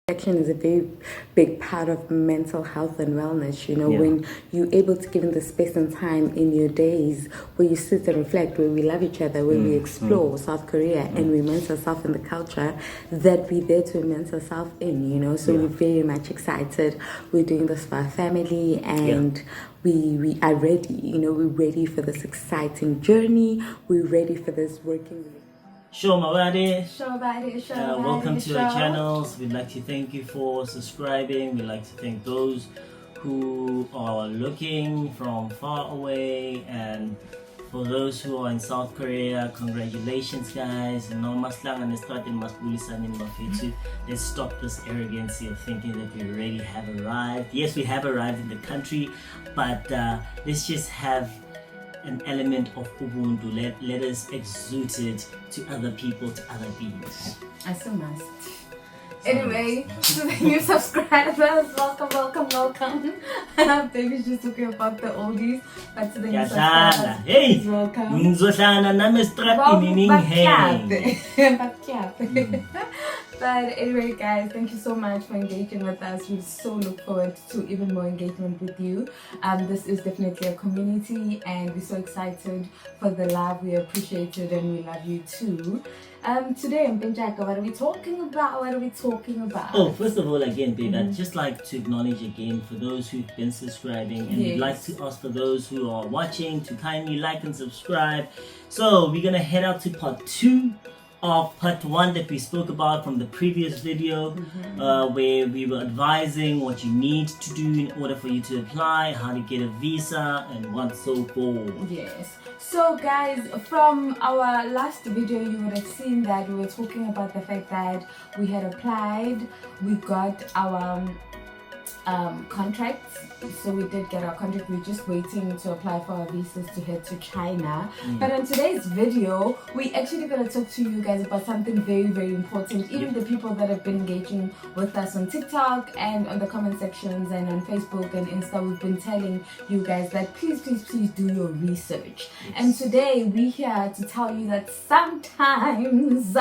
Redirection is a very big part of mental health and wellness. Yeah. When you're able to give them the space and time in your days where you sit and reflect, where we love each other, where we explore South Korea and we immerse ourselves in the culture that we're there to immerse ourselves in. So we're very much excited. We're doing this for our family and we are ready. We're ready for this exciting journey. We're ready for this working relationship. Welcome to our channels. We'd like to thank you for subscribing. We'd like to thank those who are looking from far away, and for those who are in South Korea, congratulations guys. Let's stop this arrogancy of thinking that we already have arrived. Yes, we have arrived in the country, but let's just have an element of Ubuntu. Let us exude it to other people, to other beings. I still must. Anyway, to the new subscribers, welcome. Baby's just talking about the oldies, but to the new subscribers, hey, welcome. But anyway, guys, thank you so much for engaging with us. We so look forward to even more engagement with you. This is definitely a community, and we're so excited for the love. We appreciate it, and we love you too. Today, Mpenjaka, what are we talking about? Oh, first of all, again, babe, I'd just like to acknowledge again for those who've been subscribing, and we'd like to ask for those who are watching to kindly like and subscribe. So we're gonna head out to part 2 of part 1 that we spoke about from the previous video, where we were advising what you need to do in order for you to apply, how to get a visa, and what so forth. Yes. So guys, from our last video, you would have seen that we were talking about the fact that we had applied, we got our contracts. So we did get our contract. We're just waiting to apply for our visas to head to China. But in today's video, we actually gonna talk to you guys about something very, very important. Even the people that have been engaging with us on TikTok and on the comment sections and on Facebook and Insta, we've been telling you guys that please do your research. And today we're here to tell you that sometimes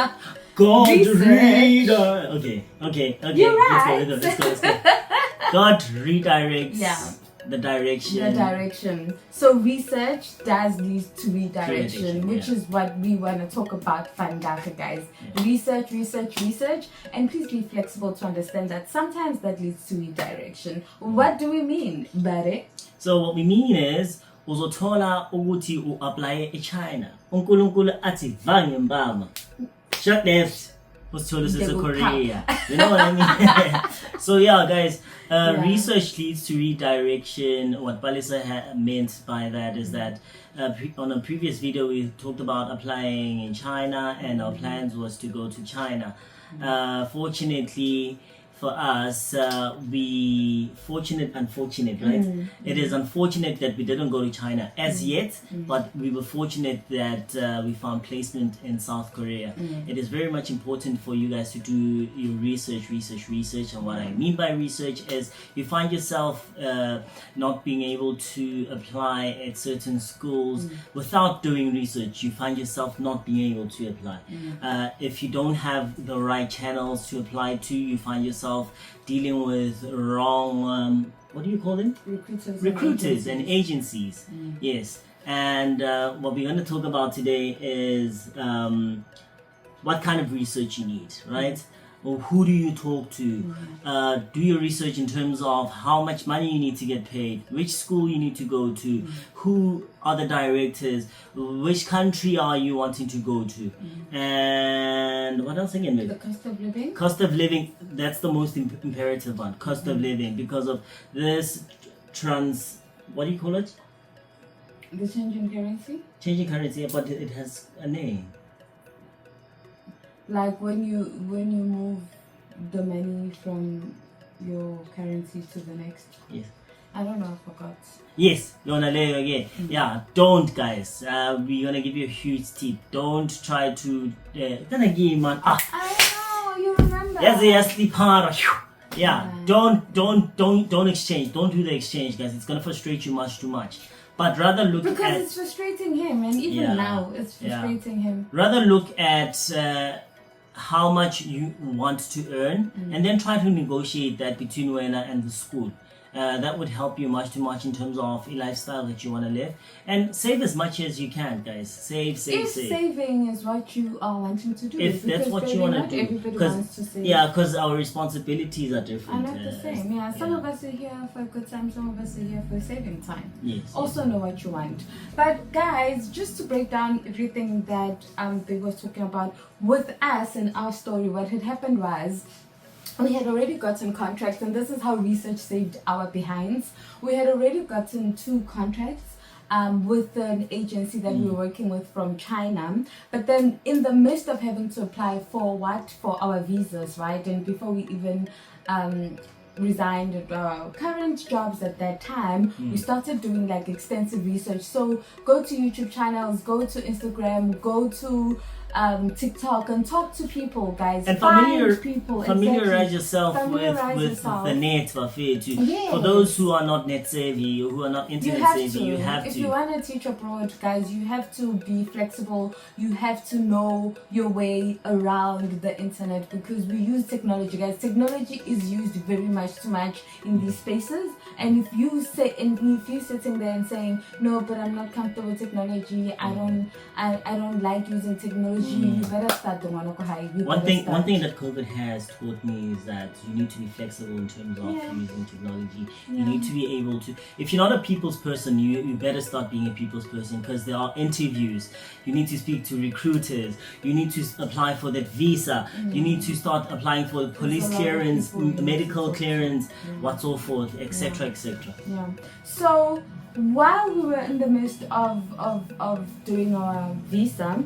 God research. Okay. You're right. Let's go. God redirects the direction. So research does lead to redirection, which is what we want to talk about, guys. Research, and please be flexible to understand that sometimes that leads to redirection. What do we mean, Bare? So what we mean is, uzothola ukuthi u-apply eChina. uNkulunkulu athi vange mbama. Shut left. This is Korea. You know what I mean? So yeah, guys, research leads to redirection. What Balisa meant by that is that on a previous video we talked about applying in China, and our plans was to go to China. Fortunately for us, unfortunate, right? It is unfortunate that we didn't go to China as yet, but we were fortunate that we found placement in South Korea. It is very much important for you guys to do your research. And what I mean by research is you find yourself not being able to apply at certain schools without doing research. You find yourself not being able to apply. If you don't have the right channels to apply to, you find yourself dealing with wrong, what do you call them? Recruiters and agencies. Yes. And what we're going to talk about today is what kind of research you need, right? Or who do you talk to? Do your research in terms of how much money you need to get paid, which school you need to go to, who are the directors, which country are you wanting to go to, and what else again? The cost of living. Cost of living, that's the most imperative one. Cost of living, because of this what do you call it? The change in currency. Changing currency, but it has a name. Like when you move the money from your currency to the next. Yes. I don't know, I forgot. Yes, you wanna lay again. Yeah, don't guys. We're gonna give you a huge tip. Don't try to then again, man. I know, you remember. Yeah, don't exchange. Don't do the exchange, guys. It's gonna frustrate you much too much. But rather look at... Because it's frustrating him, and even now it's frustrating him. Rather look at how much you want to earn, and then try to negotiate that between Wena and the school. That would help you much too much in terms of a lifestyle that you want to live, and save as much as you can, guys. Save. If saving is what you are wanting to do, if that's what you want to do, everybody wants to save. because our responsibilities are different. Are not the same. Yeah, some of us are here for a good time, some of us are here for saving time. Yes. Also know what you want. But guys, just to break down everything that they were talking about with us and our story, what had happened was, we had already gotten contracts, and this is how research saved our behinds. We had already gotten 2 contracts with an agency that we were working with from China. But then in the midst of having to apply for our visas, right? And before we even resigned our current jobs at that time, we started doing like extensive research. So go to YouTube channels, go to Instagram, go to TikTok, and talk to people, guys. And familiarize yourself with the net, Yes. For those who are not net savvy, who are not internet savvy, you have to. If you want to teach abroad, guys, you have to be flexible. You have to know your way around the internet, because we use technology, guys. Technology is used very much too much in these spaces. And if you're sitting there and saying, no, but I'm not comfortable with technology, I don't like using technology, you better start the one. One thing that COVID has taught me is that you need to be flexible in terms of using technology. You need to be able to, if you're not a people's person, you better start being a people's person, because there are interviews. You need to speak to recruiters. You need to apply for that visa. You need to start applying for police clearance, medical clearance, what so forth, etc. etc. Yeah. So while we were in the midst of doing our visa,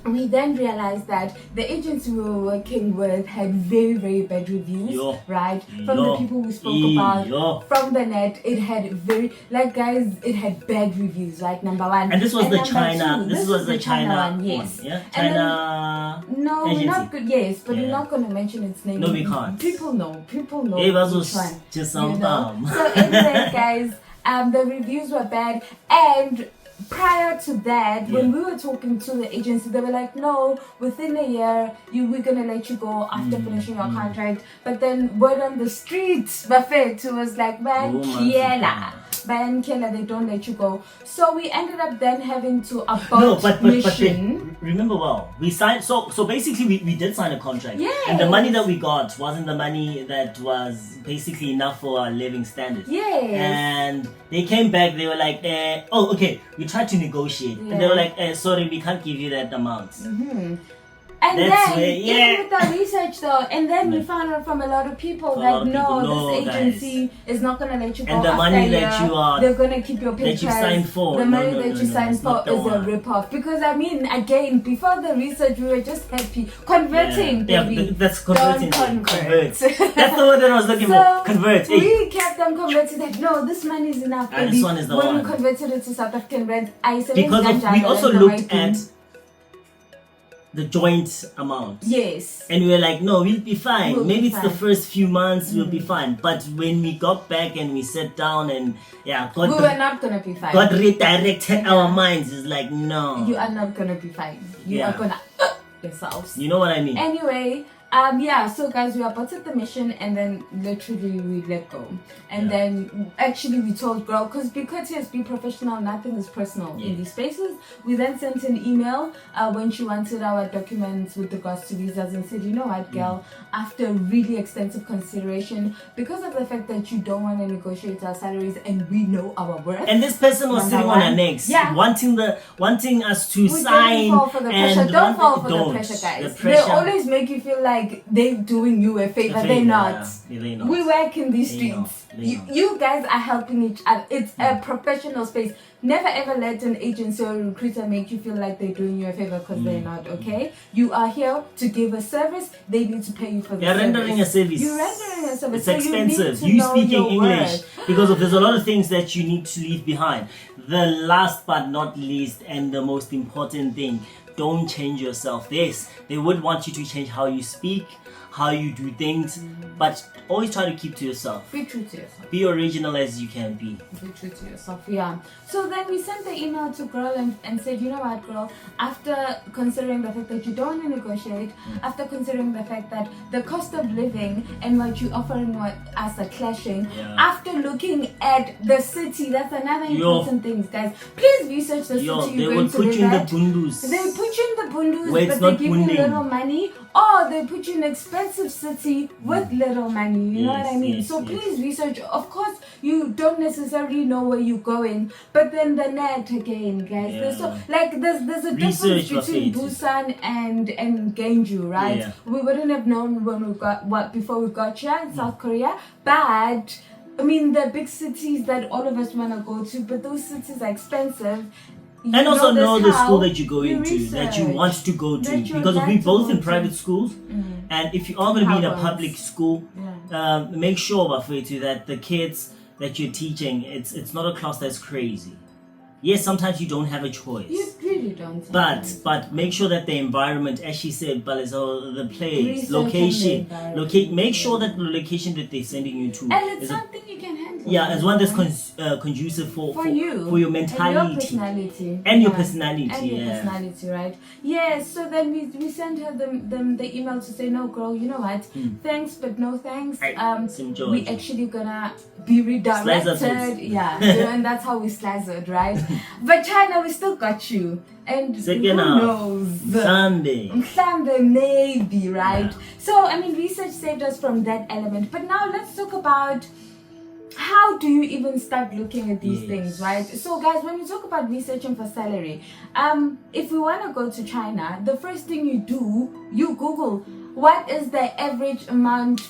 we then realized that the agency we were working with had very, very bad reviews, right? From the people we spoke about, from the net, it had it had bad reviews, right? Number one. And this was the China, this was the China one, yes. Yeah? China no, agency. we're not good, yes, but we're not going to mention its name. No, we can't. People know which one. Just So anyway, guys, the reviews were bad, and prior to that, when we were talking to the agency, they were like, no, within a year we're gonna let you go after finishing your contract. But then word on the streets, Buffett was like, man, they don't let you go. So we ended up then having to abort mission. Remember, we signed. So basically, we did sign a contract. Yes. And the money that we got wasn't the money that was basically enough for our living standards. Yes. And they came back. They were like, we tried to negotiate, and they were like, sorry, we can't give you that amount. And even with our research though, and then we found out from a lot of people that this agency is not gonna let you go. And the money that they're gonna keep your pictures. That you signed for. The money that you signed for is a rip-off. Because I mean, again, before the research, we were just happy converting. That's converting. Convert. That's the word that I was looking for. Convert. We kept them converted. That no, this money is enough. And this one is the when one. we converted it to South African rand, because we also looked at the joint amount. Yes. And we were like, no, we'll be fine. Maybe it's the first few months we'll be fine. But when we got back and we sat down and we were not gonna be fine. God redirected our minds. It's like, no. You are not gonna be fine. You are gonna yourselves. You know what I mean? Anyway, so guys, we aborted the mission, and then literally we let go. And then actually we told girl, because be courteous, be professional, nothing is personal in these spaces. We then sent an email when she wanted our documents with regards to visas, and said, you know what, girl, after really extensive consideration, because of the fact that you don't want to negotiate our salaries and we know our worth. And this person was sitting on our necks, wanting us to sign. Don't fall for the pressure. Don't fall for the pressure, guys. They always make you feel like they're doing you a favor. They're not. They're not. We work in these streets. You guys are helping each other. It's a professional space. Never ever let an agency or recruiter make you feel like they're doing you a favor, because they're not, okay? You are here to give a service. They need to pay you for the service. You're rendering a service. You're rendering a service. It's expensive. You speaking English, because there's a lot of things that you need to leave behind. The last but not least, and the most important thing, don't change yourself. They would want you to change how you speak, how you do things, but always try to keep to yourself. Be true to yourself. Be original as you can be. Be true to yourself, yeah. So then we sent the email to girl and said, you know what, girl, after considering the fact that you don't want to negotiate, after considering the fact that the cost of living and what you're offering us are clashing, after looking at the city, that's another important thing, guys. Please research the city you're going to live at. They will put you in the bundus. They put you in the bundus, but they give you little money. Or they put you in an expensive city with little money, you know what I mean? So please research. Of course, you don't necessarily know where you're going, but then the net again, guys. There's a difference between Busan and Gwangju, right? Yeah. We wouldn't have known before we got here in South Korea, but I mean the big cities that all of us want to go to, but those cities are expensive. And also know the school that you go into, that you want to go to, because we're both in private schools, and if you are going to be in a public school, make sure that the kids that you're teaching, it's not a class that's crazy. Yes, sometimes you don't have a choice. You really don't. But make sure that the environment, as she said, the place, location, make sure that the location that they're sending you to, and it's something you can handle. Yeah, as one that's conducive for your mentality and your personality, personality, right? Yes. So then we sent her them the email to say, no, girl, you know what? Thanks, but no thanks. We actually gonna be redirected. Yeah, and that's how we slazzed, right? But China, we still got you. And who knows? Sunday maybe, right? Yeah. So, I mean, research saved us from that element. But now let's talk about how do you even start looking at these things, right? So, guys, when we talk about researching for salary, if we want to go to China, the first thing you do, you Google what is the average amount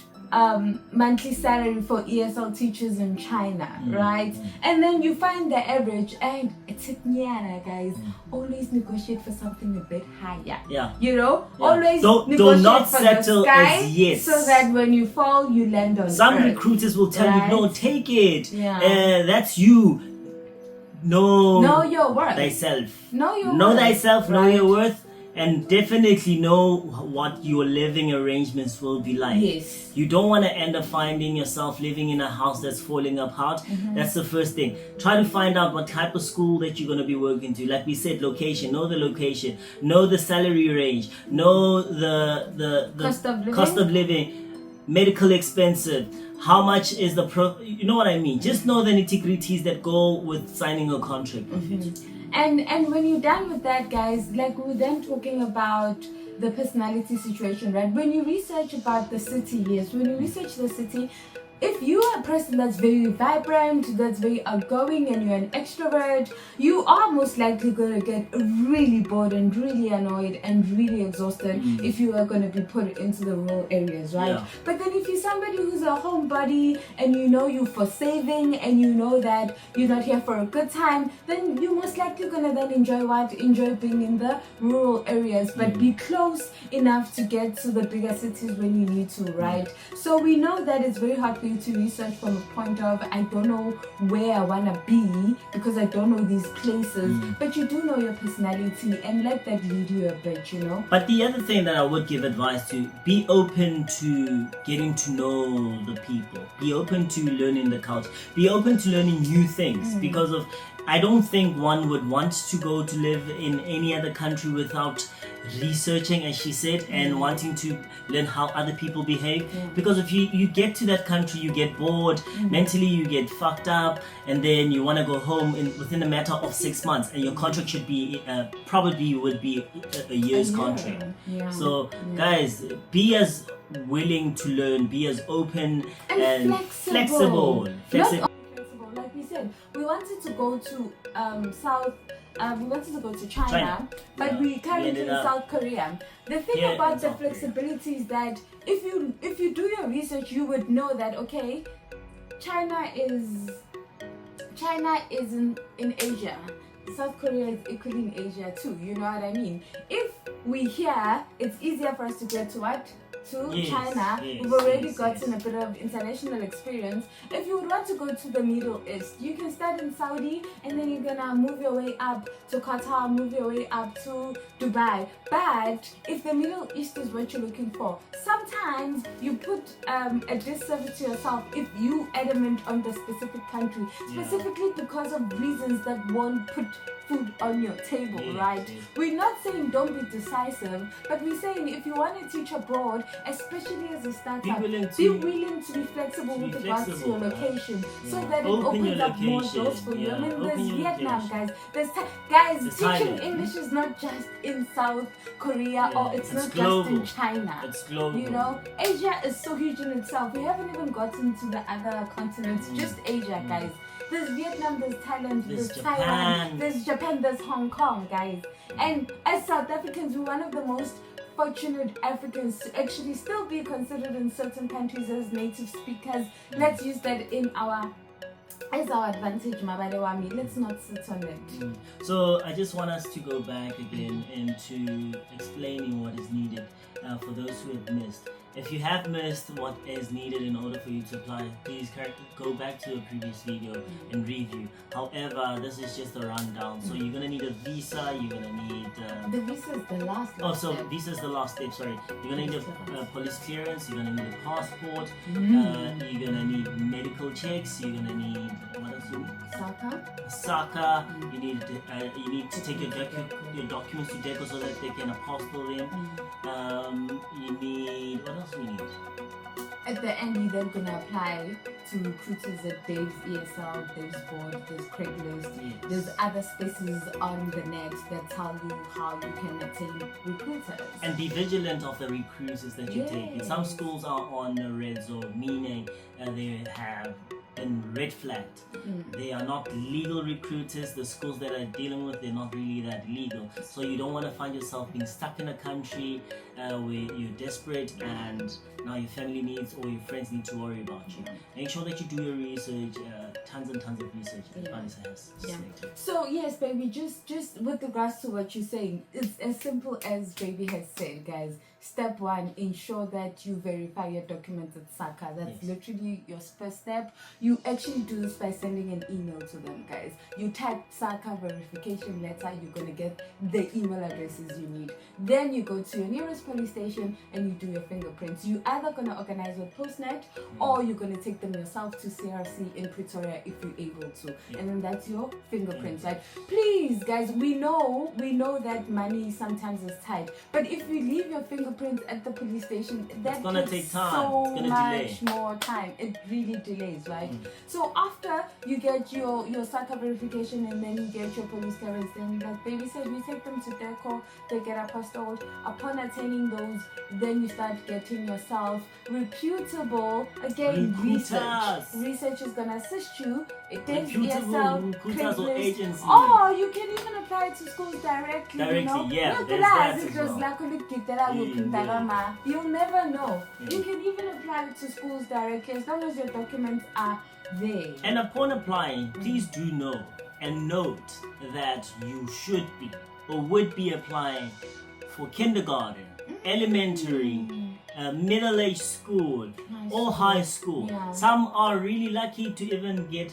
monthly salary for ESL teachers in China, right? And then you find the average, and it's guys, always negotiate for something a bit higher. Yeah. You know, always do not settle as yes, so that when you fall, you land on some earth, recruiters will tell you, no, take it. Yeah. That's you. Know your worth. Thyself. Know thyself. Right. Know your worth. And definitely know what your living arrangements will be like. Yes. You don't want to end up finding yourself living in a house that's falling apart. That's the first thing. Try to find out what type of school that you're going to be working to. Like we said, location. Know the location. Know the salary range. Know the cost of living. Medical expensive. How much is you know what I mean? Just know the nitty-gritties that go with signing a contract with it. And when you're done with that, guys, like we're then talking about the personality situation, right? When you research about the city, when you research the city, if you are a person that's very vibrant, that's very outgoing, and you're an extrovert, you are most likely going to get really bored and really annoyed and really exhausted if you are going to be put into the rural areas, right? Yeah. But then if you're somebody who's a homebody and you know you for saving and you know that you're not here for a good time, then you're most likely going to then enjoy being in the rural areas, but be close enough to get to the bigger cities when you need to, right? So we know that it's very hard for you to research from a point of, I don't know where I want to be because I don't know these places, but you do know your personality and let that lead you a bit, you know. But the other thing that I would give advice to, be open to getting to know the people, be open to learning the culture, be open to learning new things, because of I don't think one would want to go to live in any other country without researching, as she said, and wanting to learn how other people behave. Because if you get to that country, you get bored, mentally you get fucked up, and then you want to go home within a matter of 6 months, and your contract should be probably would be a year's contract. So guys, be as willing to learn, be as open and flexible. Like we said, we wanted to go to we wanted to go to China. But we currently in South Korea. The thing about the flexibility is that if you do your research, you would know that okay, China is in Asia. South Korea is equally in Asia too, you know what I mean? If we here, it's easier for us to get to what? to Yes, China. yes, We've already yes, gotten yes. a bit of international experience. If you would want to go to the Middle East, you can start in Saudi and then you're gonna move your way up to Qatar, move your way up to Dubai. But if the Middle East is what you're looking for, sometimes you put a disservice to yourself if you adamant on the specific country, specifically because of reasons that won't put food on your table, right? Yes. We're not saying don't be decisive, but we're saying if you want to teach abroad, especially as a startup, be willing to be flexible with regards to your location, so that it opens up more doors for you. I mean, there's Vietnam, guys. There's teaching English is not just in South Korea or it's not global. just in China. It's global. You know, Asia is so huge in itself. We haven't even gotten to the other continents, just Asia, guys. There's Vietnam, there's Thailand, there's Taiwan, there's Japan, there's Hong Kong, guys. And as South Africans, we're one of the most fortunate Africans to actually still be considered in certain countries as native speakers. Let's use that as our advantage, Mabalewami. Let's not sit on it. So I just want us to go back again into explaining what is needed for those who have missed. If you have missed what is needed in order for you to apply, please go back to a previous video and review. However, this is just a rundown. So you're gonna need a visa. You're gonna need the visa is the last. Visa is the last step. Sorry, you're gonna need a police clearance. You're gonna need a passport. You're gonna need medical checks. You're gonna need what else? You need? SACA. You need to take your documents to DECO so that they can apostille them. You need what else we need? At the end, you're then gonna apply to recruiters at Dave's ESL, Dave's Board, there's Craigslist, there's other spaces on the net that tell you how you can attain recruiters. And be vigilant of the recruiters that you take. And some schools are on the red zone, meaning they have been red flagged. They are not legal recruiters. The schools that are dealing with, they're not really that legal. So you don't want to find yourself being stuck in a country where you're desperate and now your family needs or your friends need to worry about you. Make sure that you do your research, tons and tons of research. So yes, baby, just with regards to what you're saying, it's as simple as baby has said, guys. Step one, ensure that you verify your documents at SACA. That's literally your first step. You actually do this by sending an email to them, guys. You type SACA verification letter, you're going to get the email addresses you need. Then you go to your nearest police station and you do your fingerprints. You're either going to organize with Postnet or you're going to take them yourself to CRC in Pretoria if you're able to. And then that's your fingerprints, right? Please, guys, we know that money sometimes is tight. But if you leave your fingerprints at the police station, that takes so much more time. It really delays, right? So after you get your SACA verification and then you get your police clearance, then like baby said, you take them to DECO, they get apostilled. Upon attaining those, then you start getting yourself reputable. Again, research is gonna assist you. It takes ESL, Craigslist. Oh, you can even apply to schools directly. You know? There's that as well. You'll never know. You can even apply to schools directly as long as your documents are there. And upon applying, please do know and note that you should be or would be applying for kindergarten, elementary, middle-aged school, or high school. Some are really lucky to even get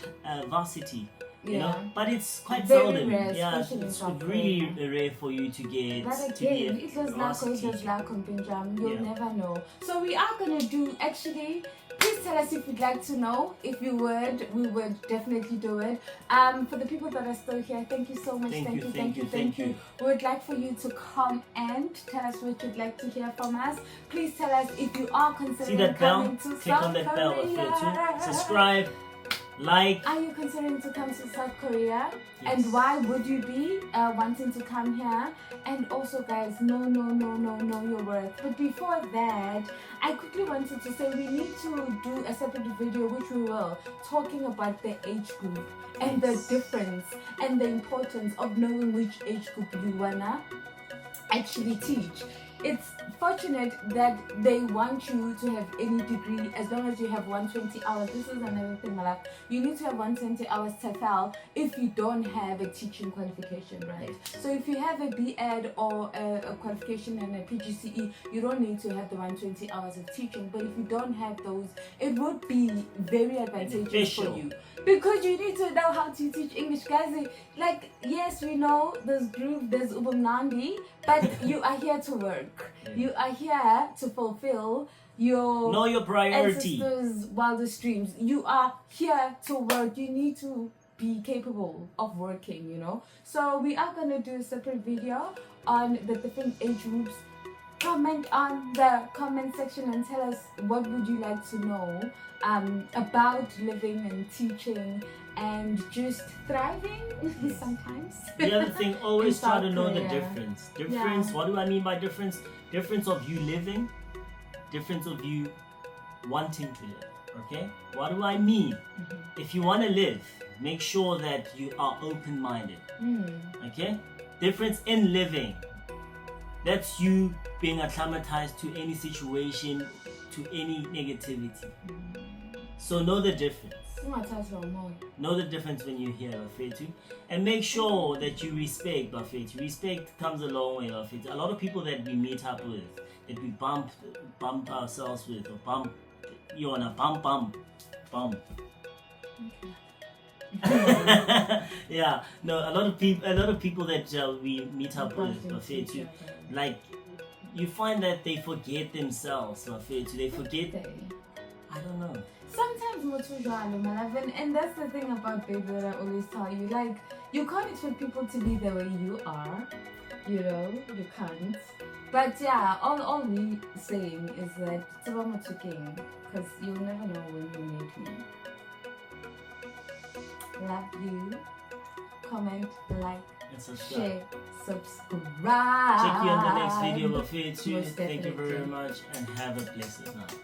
varsity. You know, but it's quite very seldom. Rare, it's really rare for you to get. But again, it was you'll never know. So we are gonna do actually. Please tell us if you'd like to know. If you would, we would definitely do it. For the people that are still here, thank you so much. Thank you. We would like for you to come and tell us what you'd like to hear from us. Please tell us if you are considering coming to South Korea. Click on that bell up here too. Subscribe. Like. Are you considering to come to South Korea? Yes. And why would you be wanting to come here? And also, guys, know your worth. But before that, I quickly wanted to say we need to do a separate video, which we will, talking about the age group and the difference and the importance of knowing which age group you wanna actually teach. it's fortunate that they want you to have any degree as long as you have 120 hours. This is another thing, my love. You need to have 120 hours TEFL if you don't have a teaching qualification, right? So if you have a B.Ed or a qualification and a PGCE, you don't need to have the 120 hours of teaching. But if you don't have those, it would be very advantageous for you. Because you need to know how to teach English, guys. Like, yes, we know there's group, there's Ubumnandi, but you are here to work. You are here to fulfill your know your priority. ancestors' wildest dreams. You are here to work. You need to be capable of working, you know. So we are gonna do a separate video on the different age groups. Comment on the comment section and tell us what would you like to know about living and teaching and just thriving sometimes. The other thing, always try to know the Korea. difference. Difference, what do I mean by difference? Difference of you living, difference of you wanting to live, okay? What do I mean? If you want to live, make sure that you are open-minded, okay? Difference in living, that's you being acclimatized to any situation, to any negativity. So know the difference. Know the difference when you hear Bafetu, and make sure that you respect Bafetu. Respect comes a long way, Bafetu. A lot of people that we meet up with, that we bump ourselves with, or bump, you wanna bump. Yeah, no, a lot of people that we meet up with, Bafetu, like, you find that they forget themselves, Bafetu. They forget. I don't know. Sometimes and that's the thing about baby that I always tell you, like, you can't expect people to be the way you are, you know, you can't. But yeah, all we saying is that because you'll never know when you meet me. Love you. Comment, like, And subscribe. share, subscribe. Check you on the next video, Bafetu. Most Thank you very definitely. much and have a blessed night.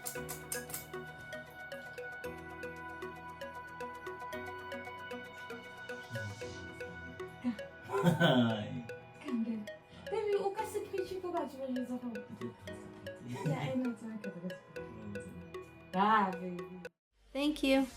Baby, o ka se pitchy ko batho ba jwetsa gore. Yeah, I know, it's okay. Ah, baby. Thank you.